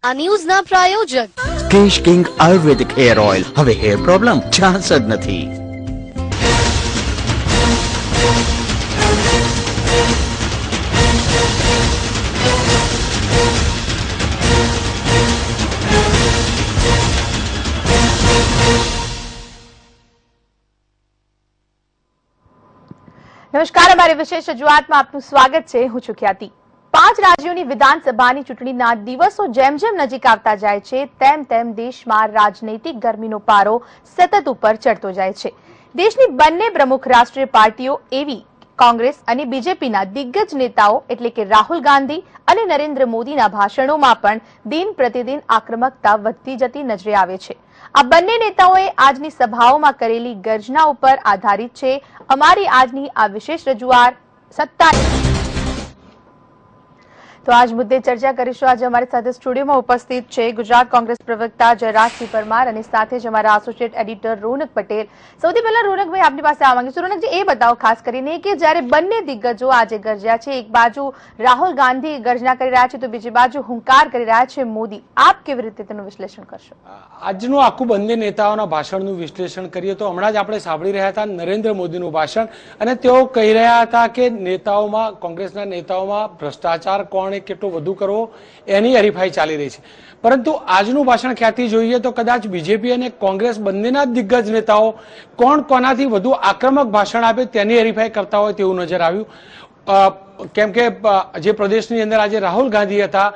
આ ન્યૂઝના પ્રાયોજક cache king આયુર્વેદિક hair oil. હવે hair problem chance જ નથી. નમસ્કાર, અમારી વિશેષ રજૂઆતમાં આપનું સ્વાગત છે. હું છું ખ્યાતિ. 5 રાજ્યોની વિધાનસભાની ચૂંટણીના દિવસો જેમ જેમ નજીક આવતા જાય છે તેમ તેમ દેશમાં રાજનૈતિક ગરમીનો પારો સતત ઉપર ચડતો જાય છે. દેશની બંને પ્રમુખ રાષ્ટ્રીય પાર્ટીઓ એવી કોંગ્રેસ અને બીજેપીના દિગ્ગજ નેતાઓ એટલે કે રાહુલ ગાંધી અને નરેન્દ્ર મોદીના ભાષણોમાં પણ દિન પ્રતિદિન આક્રમકતા વધતી જતી નજરે આવે છે. આ બંને નેતાઓએ આજની સભાઓમાં કરેલી ગર્જના ઉપર આધારિત છે અમારી આજની આ વિશેષ રજૂઆત સત્તા. તો આજ મુદ્દે ચર્ચા કરીશું. આજે અમારી સાથે સ્ટુડિયોમાં ઉપસ્થિત છે ગુજરાત કોંગ્રેસ પ્રવક્તા જયરાજસિંહ પરમાર અને સાથે જ અમારા એસોસિએટ એડિટર રોનક પટેલ. સૌથી પહેલા રોનકભાઈ આપની પાસે આવવા માંગીશું. રોનકજી, એ બતાવો ખાસ કરીને કે જ્યારે બંને દિગ્ગજો આજે ગરજ્યા છે, એક બાજુ રાહુલ ગાંધી ગર્જના કરી રહ્યા છે તો બીજી બાજુ હુંકાર કરી રહ્યા છે મોદી, આપ કેવી રીતે તેનું વિશ્લેષણ કરશો? આજનું આખું બંને નેતાઓના ભાષણનું વિશ્લેષણ કરીએ તો હમણાં જ આપણે સાંભળી રહ્યા હતા નરેન્દ્ર મોદીનું ભાષણ, અને તેઓ કહી રહ્યા હતા કે નેતાઓમાં, કોંગ્રેસના નેતાઓમાં ભ્રષ્ટાચાર કોણે કેટલો વધુ કરવો એની હરીફાઈ ચાલી રહી છે. પરંતુ આજનું ભાષણ ખ્યાતિ જોઈએ તો કદાચ બીજેપી અને કોંગ્રેસ બંનેના દિગ્ગજ નેતાઓ કોણ કોનાથી વધુ આક્રમક ભાષણ આપે તેની હરીફાઈ કરતા હોય તેવું નજર આવ્યું. કેમ કે જે પ્રદેશની અંદર આજે રાહુલ ગાંધી હતા,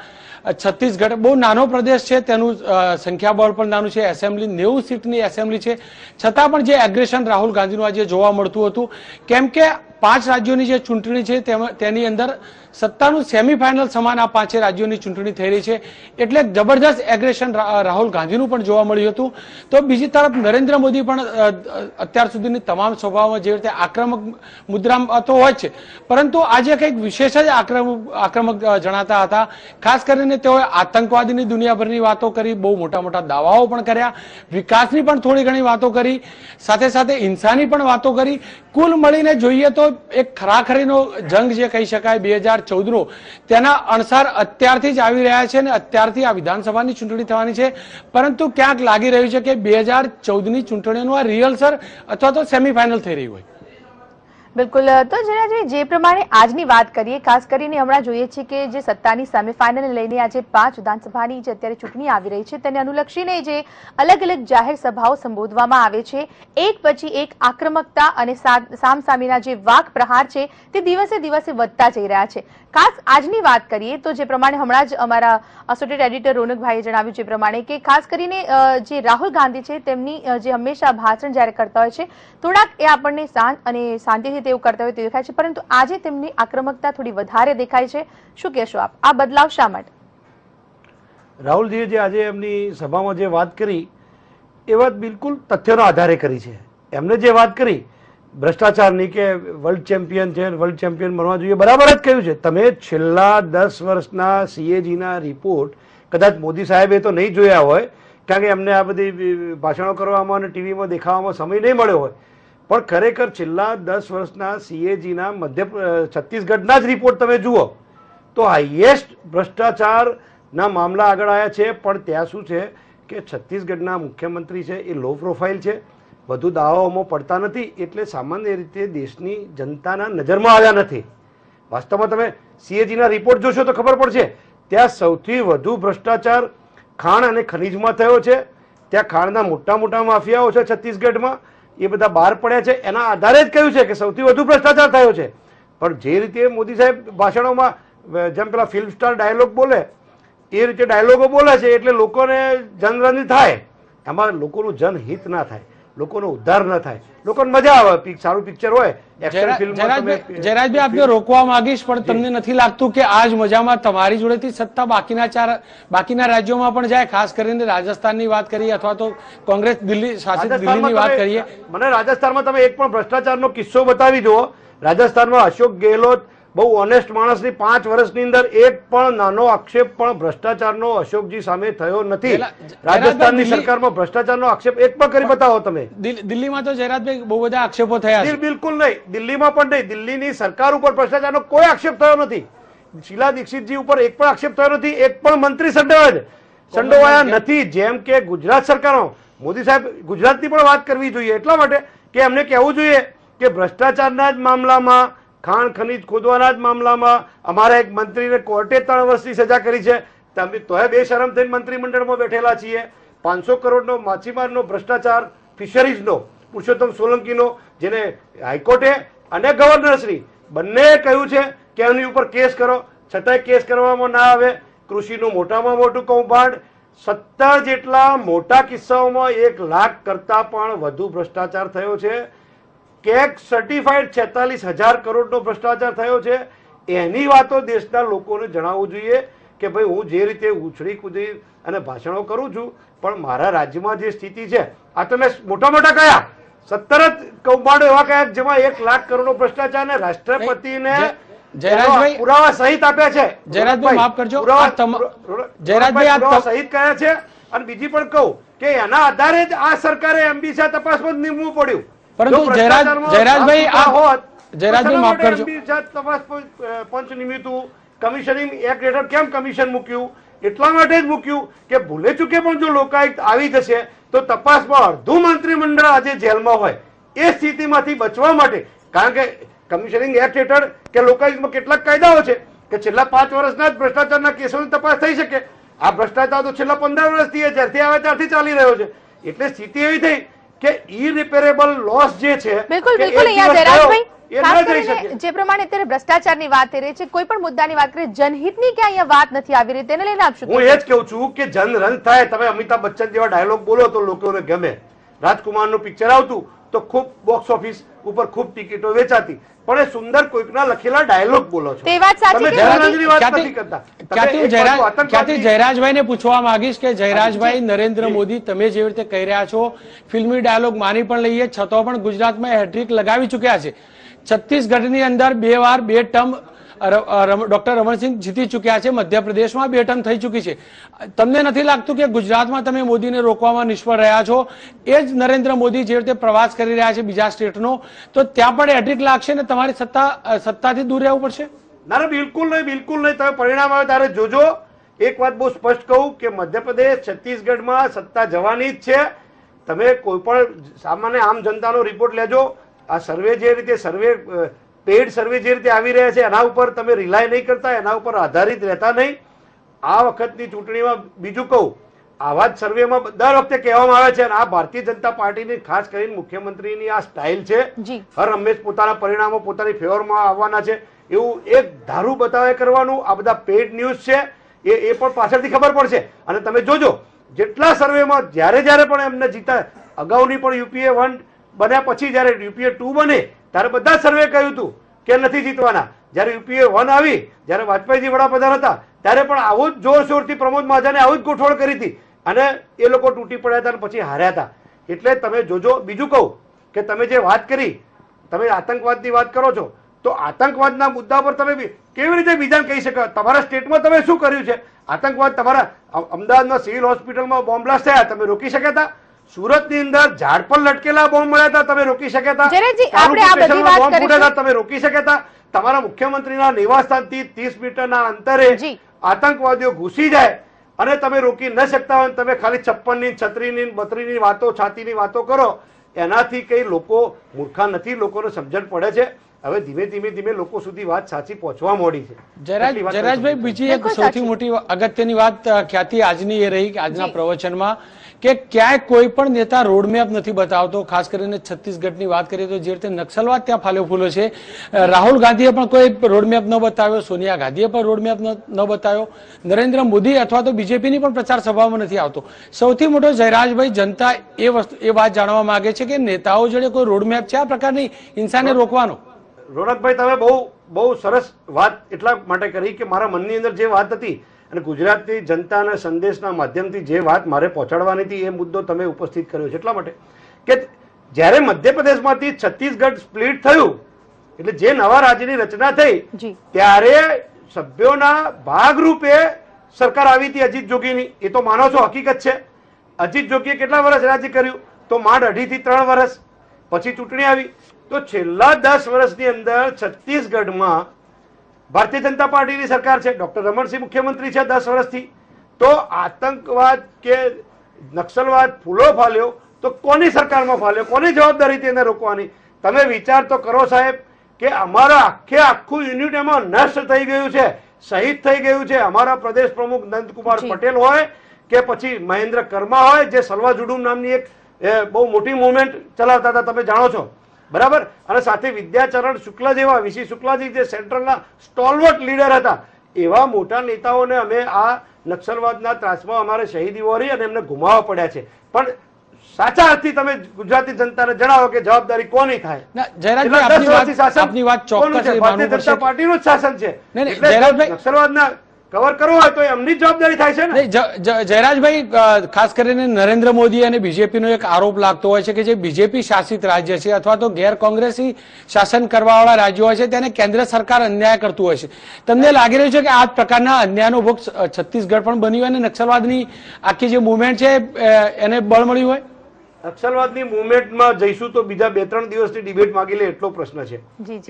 છત્તીસગઢ બહુ નાનો પ્રદેશ છે, તેનું સંખ્યાબળ પણ નાનું છે, એસેમ્બલી 90 સીટની એસેમ્બલી છે, છતાં પણ જે એગ્રેશન રાહુલ ગાંધીનું આજે જોવા મળતું હતું. કેમ કે 5 રાજ્યોની જે ચૂંટણી છે તેની અંદર સત્તાનું સેમીફાઇનલ સમાન આ 5 રાજ્યોની ચૂંટણી થઈ રહી છે, એટલે જબરદસ્ત એગ્રેશન રાહુલ ગાંધીનું પણ જોવા મળ્યું હતું. તો બીજી તરફ નરેન્દ્ર મોદી પણ અત્યાર સુધીની તમામ સભાઓમાં જે રીતે આક્રમક મુદ્રામાં તો હોય છે, પરંતુ આજે કંઈક વિશેષ જ આક્રમક જણાતા હતા. ખાસ કરીને તેઓએ આતંકવાદીની દુનિયાભરની વાતો કરી, બહુ મોટા મોટા દાવાઓ પણ કર્યા, વિકાસની પણ થોડી ઘણી વાતો કરી, સાથે સાથે હિંસાની પણ વાતો કરી. કુલ મળીને જોઈએ તો એક ખરાખરીનો જંગ જે કહી શકાય 2014નો, તેના અણસાર અત્યારથી જ આવી રહ્યા છે અને અત્યારથી આ વિધાનસભાની ચૂંટણી થવાની છે. પરંતુ ક્યાંક લાગી રહ્યું છે કે 2014ની ચૂંટણીનું આ રિહર્સલ અથવા તો સેમીફાઇનલ થઈ રહ્યું હોય. બિલકુલ. તો જયરાજભાઈ, જે પ્રમાણે આજની વાત કરીએ, ખાસ કરીને હમણાં જોઈએ છીએ કે જે સત્તાની સેમીફાઇનલને લઈને આજે 5 વિધાનસભાની જે અત્યારે ચૂંટણી આવી રહી છે તેને અનુલક્ષીને જે અલગ અલગ જાહેર સભાઓ સંબોધવામાં આવે છે, એક પછી એક આક્રમકતા અને સામસામીના જે વાક પ્રહાર છે તે દિવસે દિવસે વધતા જઈ રહ્યા છે. ખાસ આજની વાત કરીએ તો જે પ્રમાણે હમણાં જ અમારા એસોસિએટ એડિટર રોનકભાઈએ જણાવ્યું છે પ્રમાણે કે ખાસ કરીને જે રાહુલ ગાંધી છે તેમની જે હંમેશા ભાષણ જ્યારે કરતા હોય છે થોડાક એ આપણને શાંત અને શાંતિથી તેવું કરતા હોય તે દેખાય છે, પરંતુ આજે તેમની આક્રમકતા થોડી વધારે દેખાય છે. શું કહેશો આપ? આ બદલાવ શા માટે? રાહુલજીએ જે આજે એમની સભામાં જે વાત કરી એ વાત બિલકુલ તથ્યોના આધારે કરી છે. એમને જે વાત કરી ભ્રષ્ટાચારની કે વર્લ્ડ ચેમ્પિયન છે, વર્લ્ડ ચેમ્પિયન બનવા જોઈએ, બરાબર જ કહ્યું છે. તમે છેલ્લા 10 વર્ષના CAGના રિપોર્ટ કદાચ મોદી સાહેબે તો નહીં જોયા હોય, કારણ કે એમને આ બધી ભાષણો કરવામાં અને ટીવીમાં દેખાવામાં સમય નહીં મળ્યો હોય, પણ ખરેખર છેલ્લા 10 વર્ષના CAGના છત્તીસગઢના જ રિપોર્ટ તમે જુઓ તો હાઈએસ્ટ ભ્રષ્ટાચારના મામલા આગળ આવ્યા છે. પણ ત્યાં શું છે કે છત્તીસગઢના મુખ્યમંત્રી છે એ લો પ્રોફાઇલ છે, વધુ દાવાઓમાં પડતા નથી, એટલે સામાન્ય રીતે દેશની જનતાના નજરમાં આવ્યા નથી. વાસ્તવમાં તમે CAGના રિપોર્ટ જોશો તો ખબર પડશે, ત્યાં સૌથી વધુ ભ્રષ્ટાચાર ખાણ અને ખનીજમાં થયો છે. ત્યાં ખાણના મોટા મોટા માફિયાઓ છે છત્તીસગઢમાં, એ બધા બહાર પડ્યા છે. એના આધારે જ કહ્યું છે કે સૌથી વધુ ભ્રષ્ટાચાર થયો છે. પણ જે રીતે મોદી સાહેબ ભાષણોમાં જેમ પેલા ફિલ્મ સ્ટાર ડાયલોગ બોલે એ રીતે ડાયલોગો બોલે છે, એટલે લોકોને જનરંજન થાય. એમાં લોકોનું જનહિત ના થાય, લોકોનો ઉદ્ધાર ન થાય, લોકોને મજા આવે. સારું પિક્ચર હોય, એક્શન ફિલ્મ. જયરાજભાઈ, આપને રોકવા માંગીશ, પણ તમને નથી લાગતું કે આજ મજામાં તમારી જોડેથી સત્તા બાકીના રાજ્યોમાં પણ જાય? ખાસ કરીને રાજસ્થાનની વાત કરીએ અથવા તો કોંગ્રેસ દિલ્હી શાસિત દિલ્હીની વાત કરીએ. મને રાજસ્થાનમાં તમે એક પણ ભ્રષ્ટાચારનો કિસ્સો બતાવી દો. રાજસ્થાનમાં અશોક ગેહલોત બહુ ઓનેસ્ટ માણસની 5 વર્ષની અંદર એક પણ નાનો આક્ષેપ પણ ભ્રષ્ટાચારનો અશોકજી સામે થયો નથી. રાજસ્થાનની સરકારમાં ભ્રષ્ટાચારનો આક્ષેપ એક પણ કરી બતાવો તમે. દિલ્હીમાં તો જયરાજભાઈ બહુ બધા આક્ષેપો થયા છે. બિલકુલ નહીં, દિલ્હીમાં પણ નહીં. દિલ્હીની સરકાર ઉપર ભ્રષ્ટાચારનો કોઈ આક્ષેપ થયો નથી. શીલા દીક્ષિતજી ઉપર એક પણ આક્ષેપ થયો નથી, એક પણ મંત્રી સંડોવાય છે. સંડોવાયા નથી. જેમ કે ગુજરાત સરકારો, મોદી સાહેબ ગુજરાતની પણ વાત કરવી જોઈએ એટલા માટે કે એમને કહેવું જોઈએ કે ભ્રષ્ટાચારના જ મામલામાં, ખાણ ખનીજ ખોદવાના જ મામલામાં અમારા એક મંત્રીને કોર્ટે 3 વર્ષની સજા કરી છે, તમે તોય બેશરમ થઈને મંત્રીમંડળમાં બેઠેલા છીએ. 500 કરોડનો માછીમારનો ભ્રષ્ટાચાર, ફિશરીઝનો, પુરુષોત્તમ સોલંકીનો, જેને હાઈકોર્ટે અને ગવર્નરશ્રી બંને કહ્યું છે કે એની ઉપર કેસ કરો, છતાંય કેસ કરવામાં ના આવે. કૃષિનું મોટામાં મોટું કૌભાંડ, 17 જેટલા મોટા કિસ્સાઓમાં 1 લાખ કરતા પણ વધુ ભ્રષ્ટાચાર થયો છે. કેક સર્ટિફાઈડ 46,000 કરોડનો ભ્રષ્ટાચાર થયો છે. એની વાતો દેશના લોકોને જણાવવું જોઈએ કે ભાઈ હું જે રીતે ઉછળી કૂદી અને ભાષણો કરું છું, પણ મારા રાજ્યમાં જે સ્થિતિ છે, આ તમે મોટા મોટા કયા 17 કૌભાંડો એવા કયા જેમાં 1 લાખ કરોડનો ભ્રષ્ટાચાર ને રાષ્ટ્રપતિને જયરાજભાઈ પુરાવા સહિત આપ્યા છે. જયરાજભાઈ માફ કરજો, જયરાજભાઈ પુરાવા સહિત કયા છે. અને બીજી પણ કહું કે એના આધારે જ આ સરકારે એમબીસા તપાસમાં નીમવું પડ્યું. પરંતુ જયરાજભાઈ માફ કરજો, તપાસ પંચ નિમિત્તું કમિશનિંગ એક્ટ હેઠળ કેમ કમિશન મૂક્યું? એટલા માટે જ મૂક્યું કે ભૂલે ચૂકે પણ જો લોકાયુક્ત આવી જશે તો તપાસમાં અડધું મંત્રીમંડળ આજે જેલમાં હોય. એ સ્થિતિમાંથી બચવા માટે, કારણ કે કમિશનિંગ એક્ટ હેઠળ કે લોકાયુક્તમાં કેટલાક કાયદાઓ છે કે છેલ્લા 5 વર્ષના જ ભ્રષ્ટાચારના કેસોની તપાસ થઈ શકે. આ ભ્રષ્ટાચાર તો છેલ્લા 15 વર્ષથી જ્યારથી આવે ત્યારથી ચાલી રહ્યો છે. એટલે સ્થિતિ એવી થઈ કે ઇરિપેરેબલ લોસ જે છે, બિલકુલ બિલકુલ અહીંયા જયરાજભાઈ ખાસ કરીને જે પ્રમાણે અત્યારે ભ્રષ્ટાચારની વાત થઈ રહી છે, કોઈ પણ મુદ્દાની વાત કરીએ, જનહિતની ક્યાં અહીંયા વાત નથી આવી રહી, તેને લઈને આપશું. હું એ જ કહું છું કે જનરન થાય. તમે અમિતાભ બચ્ચન જેવા ડાયલોગ બોલો તો લોકોને ગમે. રાજકુમારનું પિક્ચર આવતું તો ખૂબ બોક્સ ઓફિસ ઉપર ખૂબ ટિકિટો વેચાતી, પણ એ સુંદર કોઈકના લખેલા ડાયલોગ બોલો છો. તે વાત સાચી તમે જનરનની વાત નથી કરતા. ક્યાંથી જયરાજભાઈને પૂછવા માંગીશ કે જયરાજભાઈ, નરેન્દ્ર મોદી તમે જે રીતે કહી રહ્યા છો, ફિલ્મી ડાયલોગ માની પણ લઈએ, છતાં પણ ગુજરાતમાં હેટ્રિક લગાવી ચૂક્યા છે. છત્તીસગઢની અંદર 2 વાર 2 ટર્મ ડોક્ટર રમણસિંહ જીતી ચૂક્યા છે, મધ્યપ્રદેશમાં 2 ટર્મ થઈ ચૂકી છે. તમને નથી લાગતું કે ગુજરાતમાં તમે મોદીને રોકવામાં નિષ્ફળ રહ્યા છો? એ જ નરેન્દ્ર મોદી જે રીતે પ્રવાસ કરી રહ્યા છે બીજા સ્ટેટનો, તો ત્યાં પણ હેટ્રિક લાગશે ને તમારી સત્તાથી દૂર રહેવું પડશે? ના, બિલકુલ નહીં, બિલકુલ નહીં. તમે પરિણામ આવે ત્યારે જોજો. એક વાત બહુ સ્પષ્ટ કહું કે મધ્યપ્રદેશ, છત્તીસગઢમાં સત્તા જવાની જ છે. તમે કોઈ પણ સામાન્ય આમ જનતાનો રિપોર્ટ લેજો. આ સર્વે જે રીતે પેડ સર્વે જે રીતે આવી રહ્યા છે એના ઉપર તમે રિલાય નહીં કરતા, એના ઉપર આધારિત રહેતા નહીં. આ વખતની ચૂંટણીમાં બીજું કહું, આવા જ સર્વેમાં દર વખતે કહેવામાં આવે છે, અને આ ભારતીય જનતા પાર્ટીની ખાસ કરીને મુખ્યમંત્રીની આ સ્ટાઇલ છે, હર હંમેશ પોતાના પરિણામો પોતાની ફેવરમાં આવવાના છે એવું એક ધારું બતાવે કરવાનું. આ બધા પેડ ન્યૂઝ છે, એ પણ પાછળથી ખબર પડશે. અને તમે જોજો જેટલા સર્વેમાં જ્યારે પણ એમને જીતા, અગાઉની પણ યુપીએ 1 બન્યા પછી જયારે યુપીએ 2 બને ત્યારે બધા સર્વે કહ્યું હતું કે નથી જીતવાના. જયારે યુપીએ 1 આવી, જયારે વાજપેયીજી વડાપ્રધાન હતા ત્યારે પણ આવું જ જોરશોરથી પ્રમોદ મહાજને આવું જ ગોઠવણ કરી હતી, અને એ લોકો તૂટી પડ્યા હતા અને પછી હાર્યા હતા. એટલે તમે જોજો. બીજું કહું કે તમે જે વાત કરી, તમે આતંકવાદની વાત કરો છો, તો આતંકવાદના મુદ્દા પર તમે કેવી રીતે બીજાને કહી શકો? તમારા સ્ટેટમાં તમે શું કર્યું છે? આતંકવાદ તમારા અમદાવાદમાં સિવિલ હોસ્પિટલમાં બોમ્બ બ્લાસ્ટ થયા, તમે રોકી શક્યા હતા? સુરતની અંદર ઝાડ પર લટકેલા બોમ્બ મળ્યા હતા, તમે રોકી શક્યા હતા? તમે રોકી શક્યા હતા? તમારા મુખ્યમંત્રીના નિવાસસ્થાનથી 30 મીટરના અંતરે આતંકવાદીઓ ઘૂસી જાય અને તમે રોકી ન શકતા હોય, તમે ખાલી 56ની 36ની 32ની વાતો, છાતીની વાતો કરો, એનાથી કઈ લોકો મૂર્ખા નથી. લોકોને સમજણ પડે છે. હવે ધીમે લોકો સુધી વાત સાચી પહોંચવા માંડી છે. જયરાજભાઈ, બીજી એક સૌથી મોટી અગત્યની વાત ખ્યાતિ આજની એ રહી આજના પ્રવચનમાં કે ક્યાંય કોઈ પણ નેતા રોડમેપ નથી બતાવતો. ખાસ કરીને છત્તીસગઢની વાત કરીએ તો જે રીતે નક્સલવાદ ત્યાં ફાલ્યો ફૂલો છે, રાહુલ ગાંધીએ પણ કોઈ રોડમેપ ન બતાવ્યો, સોનિયા ગાંધીએ પણ રોડમેપ ન બતાવ્યો, નરેન્દ્ર મોદી અથવા તો બીજેપીની પણ પ્રચાર સભામાં નથી આવતો. સૌથી મોટો જયરાજભાઈ, જનતા એ વાત જાણવા માંગે છે કે નેતાઓ જોડે કોઈ રોડમેપ છે આ પ્રકારની હિંસાને રોકવાનો? રોનકભાઈ, તમે બહુ સરસ વાત એટલા માટે કરી કે મારા મનની અંદર જે વાત હતી અને ગુજરાતની જનતાના સંદેશના માધ્યમથી જે વાત મારે પહોંચાડવાની હતી એ મુદ્દો તમે ઉપસ્થિત કર્યો છે. એટલા માટે કે જ્યારે મધ્યપ્રદેશમાંથી છત્તીસગઢ સ્પ્લિટ થયું, એટલે જે નવા રાજ્યની રચના થઈ, ત્યારે સભ્યોના ભાગરૂપે સરકાર આવી હતી અજીત જોગીની. એ તો માનો છો, હકીકત છે. અજીત જોગીએ કેટલા વર્ષ રાજ્ય કર્યું? તો માંડ 2.5 થી 3 વર્ષ. પછી ચૂંટણી આવી. તો છેલ્લા 10 વર્ષની અંદર છત્તીસગઢમાં ભારતીય જનતા પાર્ટીની સરકાર છે, ડોક્ટર રમણસિંહ મુખ્યમંત્રી છે 10 વર્ષથી. તો આતંકવાદ કે નક્સલવાદ ફૂલો ફાલ્યો તો કોની સરકારમાં ફાલ્યો, કોની જવાબદારી તેને રોકવાની? તમે વિચાર તો કરો સાહેબ કે અમારા આખું યુનિટ એમાં નષ્ટ થઈ ગયું છે, શહીદ થઈ ગયું છે. અમારા પ્રદેશ પ્રમુખ નંદકુમાર પટેલ હોય કે પછી મહેન્દ્ર કર્મા હોય, જે સલવા જુડુમ નામની એક બહુ મોટી મુવમેન્ટ ચલાવતા હતા, તમે જાણો છો બરાબર. અને સાથે વિદ્યાચરણ શુક્લા જેવા, વીસી શુક્લાજી જે સેન્ટ્રલના સ્ટોલવર્ટ લીડર હતા, એવા મોટા નેતાઓને અમે આ નક્સલવાદના ત્રાસમાં અમારે શહીદી વહોરી અને એમને ગુમાવવા પડ્યા છે. પણ સાચા અર્થથી તમે ગુજરાતી જનતાને જણાવો કે જવાબદારી કોની થાય? આપની વાત ચોક્કસ ભારતીય જનતા પાર્ટીનું જ શાસન છે. જયરાજભાઈ, નક્સલવાદના કવર કરવો હોય તો એમની જવાબદારી થાય છે ને. જયરાજભાઈ, ખાસ કરીને નરેન્દ્ર મોદી અને બીજેપીનો એક આરોપ લાગતો હોય છે કે જે બીજેપી શાસિત રાજ્ય છે અથવા તો ગેર કોંગ્રેસી શાસન કરવાવાળા રાજ્યો હોય છે તેને કેન્દ્ર સરકાર અન્યાય કરતું હોય છે. તમને લાગી રહ્યું છે કે આ પ્રકારના અન્યાયનો ભોગ છત્તીસગઢ પણ બન્યું હોય અને નક્સલવાદની આખી જે મુવમેન્ટ છે એને બળ મળ્યું હોય? નક્સલવાદની મુવમેન્ટમાં જઈશું તો બીજા 2-3 દિવસની ડિબેટ માંગી લે એટલો પ્રશ્ન છે.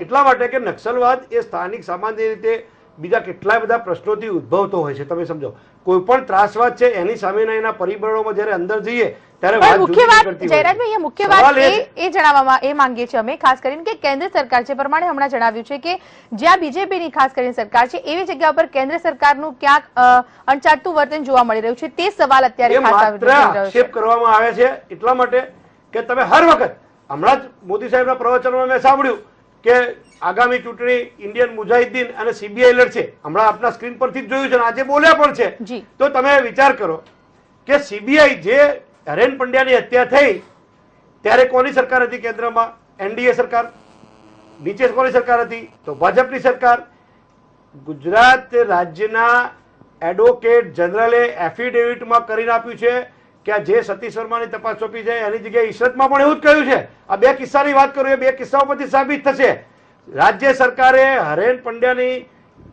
એટલા માટે કે નક્સલવાદ એ સ્થાનિક સામાન્ય રીતે બીજા કેટલાય બધા પ્રશ્નોથી ઉદ્ભવતો હોય છે. તમે સમજો, કોઈ પણ ત્રાસવાદ છે એની સામેના એના પરિબળોમાં જયારે અંદર જઈએ ત્યારે મુખ્ય વાત જયરાજભાઈ, મુખ્ય વાત એ જણાવવામાં એ માંગીએ છીએ અમે, ખાસ કરીને કે કેન્દ્ર સરકાર છે પ્રમાણે હમણાં જણાવ્યું છે કે જ્યાં બીજેપીની ખાસ કરીને સરકાર છે એવી જગ્યા પર કેન્દ્ર સરકારનું ક્યાંક અણચાટતું વર્તન જોવા મળી રહ્યું છે. તે સવાલ અત્યારે આક્ષેપ કરવામાં આવે છે એટલા માટે કે તમે હર વખત, હમણાં જ મોદી સાહેબના પ્રવચનમાં મેં સાંભળ્યું કે આગામી ચૂંટણી ઇન્ડિયન મુજાહિદ્દીન અને સીબીઆઈ લડશે. હમણાં આપના સ્ક્રીન પરથી જ જોયું છે, આજે બોલ્યા પણ છે. તો તમે વિચાર કરો કે સીબીઆઈ, જે હરેન પંડ્યાની હત્યા થઈ ત્યારે કોની સરકાર હતી કેન્દ્રમાં? એનડીએ સરકાર. નીચે કોની સરકાર હતી? તો ભાજપની સરકાર. ગુજરાત રાજ્યના એડવોકેટ જનરલે એફિડેવિટમાં કરીને આપ્યું છે કે જે સતીશ વર્માની તપાસ સોંપી છે એની જગ્યાએ ઈશરતમાં પણ એવું જ કહ્યું છે. આ 2 કિસ્સાની વાત કરું, એ 2 કિસ્સાઓ પછી સાબિત થશે. રાજ્ય સરકારે હરેન પંડ્યાની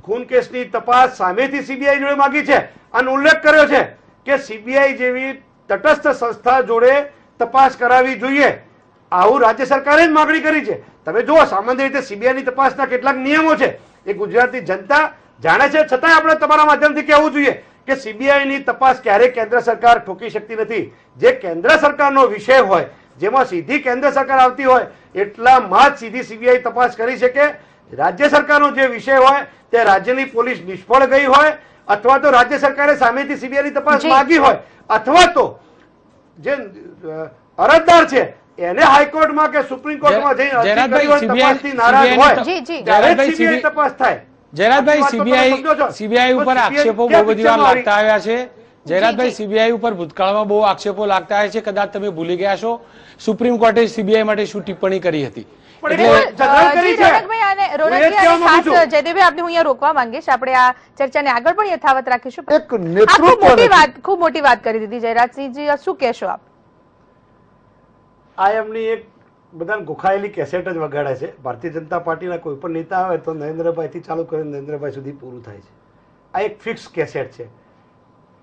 ખૂન કેસની તપાસ સામેથી સીબીઆઈ જોડે માંગી છે અને ઉલ્લેખ કર્યો છે કે સીબીઆઈ જેવી તટસ્થ સંસ્થા જોડે તપાસ કરાવવી જોઈએ. આવું રાજ્ય સરકારે જ માંગણી કરી છે. તમે જુઓ, સામાન્ય રીતે સીબીઆઈની તપાસના કેટલાક નિયમો છે એ ગુજરાતની જનતા જાણે છે, છતાંય આપણે તમારા માધ્યમથી કહેવું જોઈએ કે સીબીઆઈની તપાસ ક્યારેય કેન્દ્ર સરકાર ઠોકી શકતી નથી. જે કેન્દ્ર સરકારનો વિષય હોય, જેમાં સીધી કેન્દ્ર સરકાર આવતી હોય, એટલામાં જ સીધી સીબીઆઈ તપાસ કરી શકે. રાજ્ય સરકારનો જે વિષય હોય તે રાજ્યની પોલીસ નિષ્ફળ ગઈ હોય અથવા તો રાજ્ય સરકારે સામેથી સીબીઆઈની તપાસ માંગી હોય અથવા તો જે અરજદાર છે એને હાઈકોર્ટમાં કે સુપ્રીમ કોર્ટમાં જઈને તપાસથી નારાજ હોય ત્યારે સીબીઆઈ તપાસ થાય. જયરાજભાઈ, સીબીઆઈ ઉપર આક્ષેપો બહુ બધી વાર લાગતા આવ્યા છે. જયરાજભાઈ, સીબીઆઈ ઉપર ભૂતકાળમાં બહુ આક્ષેપો લાગતા આવ્યા છે. કદાચ તમે ભૂલી ગયા છો સુપ્રીમ કોર્ટે સીબીઆઈ માટે શું ટિપ્પણી કરી હતી? રોકવા માંગીશ, આપણે આ ચર્ચાને આગળ પણ યથાવત રાખીશું. ખૂબ મોટી વાત કરી દીધી જયરાજસિંહજી, શું કહેશો આપ? આ એમની એક બધાને ગોખાયેલી કેસેટ જ વગાડે છે. ભારતીય જનતા પાર્ટીના કોઈ પણ નેતા આવે તો નરેન્દ્રભાઈ થી ચાલુ કરીને નરેન્દ્રભાઈ સુધી પૂરું થાય છે. આ એક ફિક્સ કેસેટ છે.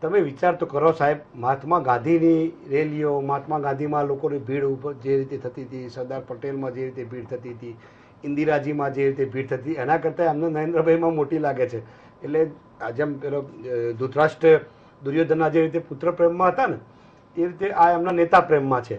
તમે વિચાર તો કરો સાહેબ, મહાત્મા ગાંધીની રેલીઓ, મહાત્મા ગાંધીમાં લોકોની ભીડ ઉપર જે રીતે થતી હતી, સરદાર પટેલમાં જે રીતે ભીડ થતી હતી, ઇન્દિરાજીમાં જે રીતે ભીડ થતી, એના કરતાં અમને નરેન્દ્રભાઈમાં મોટી લાગે છે. એટલે જેમ પેલો ધૃતરાષ્ટ્ર દુર્યોધનના જે રીતે પુત્ર પ્રેમમાં હતા ને એ રીતે આ એમના નેતા પ્રેમમાં છે.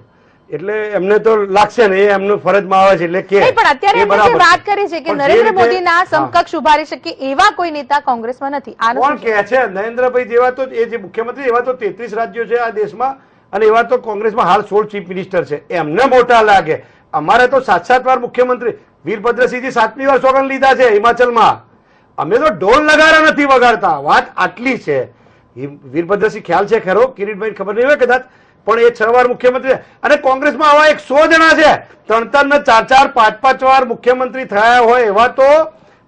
એટલે એમને તો લાગશે ને, એ એમનું ફરજમાં આવે છે. એટલે કે પણ અત્યારે વાત કરી છે કે નરેન્દ્ર મોદીના સમકક્ષ ઉભારી શકે એવા કોઈ નેતા કોંગ્રેસમાં નથી. કોણ કહે છે? નરેન્દ્રભાઈ જેવા તો એ જે મુખ્યમંત્રી, એવા તો 33 રાજ્યો છે આ દેશમાં અને એવા તો કોંગ્રેસમાં હાલ 16 ચીફ મિનિસ્ટર છે. એમને મોટા લાગે. અમારે તો 7-7 વાર મુખ્યમંત્રી, વીરભદ્રસિંહજી 7મી વાર સોગંદ લીધા છે હિમાચલમાં. અમે તો ઢોલ નગારા નથી વગાડતા. વાત આટલી છે. વીરભદ્રસિંહ ખ્યાલ છે ખરો? કિરીટભાઈ ખબર નહીં હોય કદાચ, પણ એ 6 વાર મુખ્યમંત્રી. અને કોંગ્રેસમાં આવા 100 જણા છે 3-3 ને 4-4 5-5 વાર મુખ્યમંત્રી થયા હોય એવા તો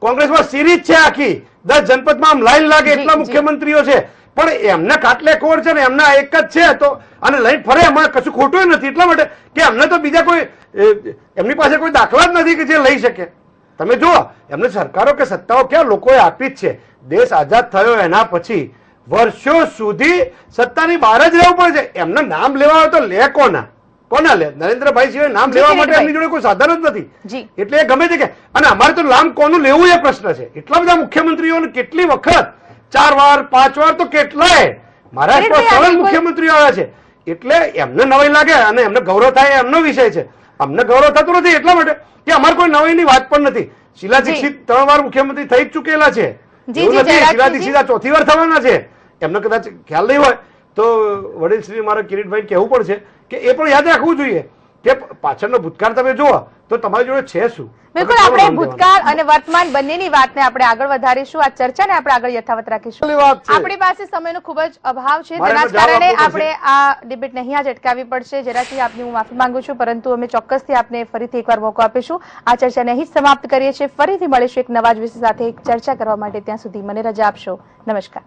કોંગ્રેસમાં સિરીઝ છે આખી. 10 જનપદમાં આમ લાઈન લાગે એટલા મુખ્યમંત્રીઓ છે. પણ એમને કાટલે ખોર છે ને, એમના એક જ છે તો અને લઈને ફરે. એમાં કશું ખોટું નથી એટલા માટે કે એમને તો બીજા કોઈ, એમની પાસે કોઈ દાખલા જ નથી કે જે લઈ શકે. તમે જુઓ, એમને સરકારો કે સત્તાઓ ક્યાં લોકોએ આપી જ છે. દેશ આઝાદ થયો એના પછી વર્ષો સુધી સત્તાની બહાર જ રહેવું પડે છે. એમનું નામ લેવા હોય તો લે કોના લે? નરેન્દ્રભાઈ સિવાય નામ લેવા માટે એમની જોડે કોઈ સાધન જ નથી. એટલે ગમે તે કે, અને અમારે તો નામ કોનું લેવું એ પ્રશ્ન છે. એટલા બધા મુખ્યમંત્રીઓને કેટલી વખત 4 વાર 5 વાર તો કેટલાય મહારાષ્ટ્રમાં કિરીટભાઈ, 3 મુખ્યમંત્રીઓ આવ્યા છે એટલે એમને નવાઈ લાગે અને એમને ગૌરવ થાય એમનો વિષય છે. અમને ગૌરવ થતું નથી એટલા માટે કે અમારે કોઈ નવાઈની વાત પણ નથી. શીલા દીક્ષિત 3 વાર મુખ્યમંત્રી થઈ જ ચૂકેલા છે. એવું નથી શીલા દીક્ષિત આ 4થી વાર થવાના છે. એમને કદાચ ખ્યાલ નહીં હોય તો વડીલ શ્રી મારા કિરીટભાઈ કહેવું પડશે કે એ પણ યાદ રાખવું જોઈએ કે પાછળનો ભૂતકાળ તમે જુઓ તો તમારી જોડે છે શું. બિલકુલ આપણે ભૂતકાળ અને વર્તમાન બંનેની વાતને આપણે આગળ વધારીશું. આ ચર્ચાને આપણે આગળ યથાવત રાખીશું. આપણી પાસે સમયનો ખૂબ જ અભાવ છે, તેના જ કારણે આપણે આ ડિબેટ નહીં જ અટકાવવી પડશે. જરાથી આપની હું માફી માંગુ છું, પરંતુ અમે ચોક્કસથી આપને ફરીથી એકવાર મોકો આપીશું. આ ચર્ચાને અહીં જ સમાપ્ત કરીએ છીએ. ફરીથી મળીશું એક નવા જ વિષય સાથે ચર્ચા કરવા માટે. ત્યાં સુધી મને રજા આપશો. નમસ્કાર.